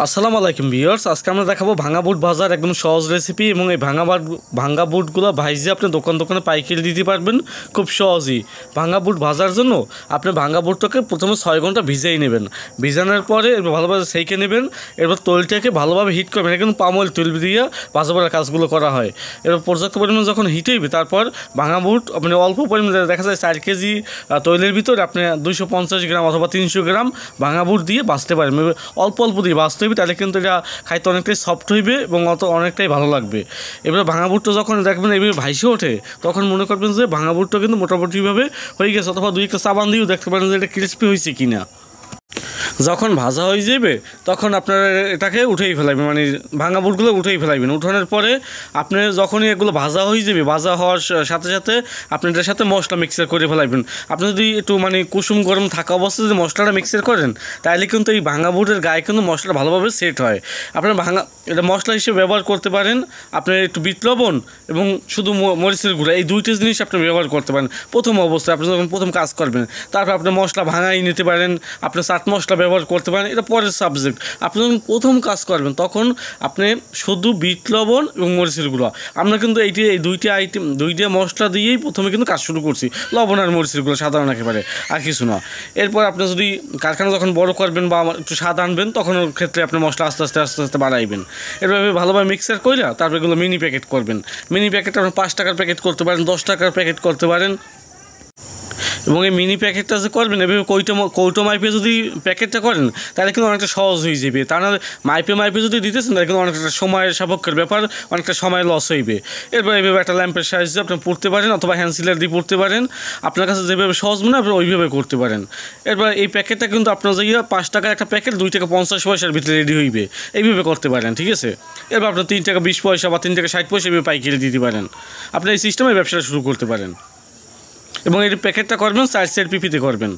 আসসালামু আলাইকুম ভিউয়ার্স, আজকে আমরা দেখাবো ভাঙা বুট ভাজার একদম সহজ রেসিপি। এবং এই ভাঙা বুটগুলো ভাইজে আপনি দোকানে পাইকারি দিতে পারবেন খুব সহজেই। ভাঙা বুট ভাজার জন্য আপনি ভাঙা বুটটাকে প্রথমে 6 ঘন্টা ভিজিয়ে নেবেন। ভিজানোর পরে এরপর ভালোভাবে সেঁকে নেবেন। এরপর তৈলটাকে ভালোভাবে হিট করবেন। এটা কিন্তু পাম অয়েল তৈল দিয়ে ভাজা করার কাজগুলো করা হয়। এরপর পর্যাপ্ত পরিমাণে যখন হিট হইবে তারপর ভাঙা বুট আপনি অল্প পরিমাণে দেখা যায় 4 কেজি তৈলের ভিতরে আপনি 250 গ্রাম অথবা 300 গ্রাম ভাঙা বুট দিয়ে ভাজতে পারেন। অল্প অল্প দিয়ে ভাজতে হইবে, তাহলে কিন্তু এটা খাইতে অনেকটাই সফট হইবে এবং অনেকটাই ভালো লাগবে। এবার ভাঙা বুটটা যখন দেখবেন এইভাবে ভাইসে ওঠে তখন মনে করবেন যে ভাঙা বুটটা কিন্তু মোটামুটিভাবে হয়ে গেছে, অথবা 2 একটা সাবান দিয়েও দেখতে পারেন যে এটা ক্রিস্পি হয়েছে কিনা। যখন ভাজা হয়ে যাবে তখন আপনারা এটাকে উঠেই ফেলাবেন, মানে ভাঙা বুটগুলো উঠেই ফেলাবেন। উঠানোর পরে আপনি যখনই এগুলো ভাজা হয়ে যাবে, ভাজা হওয়ার সাথে সাথে আপনি এটার সাথে মশলা মিক্সার করে ফেলাবেন। আপনি যদি একটু মানে কুসুম গরম থাকা অবস্থায় যদি মশলাটা মিক্সার করেন তাহলে কিন্তু এই ভাঙা বুটের গায়ে কিন্তু মশলাটা ভালোভাবে সেট হয়। আপনার এটা মশলা হিসেবে ব্যবহার করতে পারেন। আপনি একটু বিট লবণ এবং শুধু মরিচের গুঁড়া, এই 2টা জিনিস আপনি ব্যবহার করতে পারেন প্রথম অবস্থায় আপনি যখন প্রথম কাজ করবেন। তারপর আপনি মশলা ভাঙাই নিতে পারেন, আপনি চাট মশলা ব্যবহার করতে পারেন, এটা পরের সাবজেক্ট। আপনি যখন প্রথম কাজ করবেন তখন আপনি শুধু বিট লবণ এবং মরিচের গুঁড়া, আমরা কিন্তু এই 2টা মশলা দিয়েই প্রথমে কিন্তু কাজ শুরু করছি। লবণ আর মরিচের গুঁড়া সাধারণ একেবারে, আর কিছু না। এরপর আপনি যদি কারখানা যখন বড় করবেন বা একটু স্বাদ আনবেন তখন ওর ক্ষেত্রে আপনি মশলা আস্তে আস্তে বাড়াইবেন। এভাবে ভালোভাবে মিক্সার করে তারপর এগুলো মিনি প্যাকেট করবেন। মিনি প্যাকেট আপনি 5 টাকার প্যাকেট করতে পারেন, 10 টাকার প্যাকেট করতে পারেন। এবং এই মিনি প্যাকেটটা যে করবেন এভাবে কৌটো মাইপে যদি প্যাকেটটা করেন তাহলে কিন্তু অনেকটা সহজ হয়ে যাবে। তা না মাইপে যদি দিতেছেন তাহলে কিন্তু অনেকটা সময়ের সাপেক্ষের ব্যাপার, অনেকটা সময় লস হইবে। এরপর এইভাবে একটা ল্যাম্পের সাহায্যে আপনি পড়তে পারেন অথবা হ্যান্ড সিলার দিয়ে পড়তে পারেন। আপনার কাছে যেভাবে সহজ মনে আপনি ওইভাবে করতে পারেন। এরপর এই প্যাকেটটা কিন্তু আপনার যে 5 টাকার একটা প্যাকেট 2 টাকা 50 পয়সার ভিতরে রেডি হইবে, এইভাবে করতে পারেন, ঠিক আছে। এরপর আপনার 3 টাকা 20 পয়সা বা 3 টাকা 60 পয়সা এভাবে পাইকারি দিতে পারেন। আপনি এই সিস্টেমে ব্যবসাটা শুরু করতে পারেন। এবং এই প্যাকেটটা করবেন 4 সেট পিপিতে করবেন।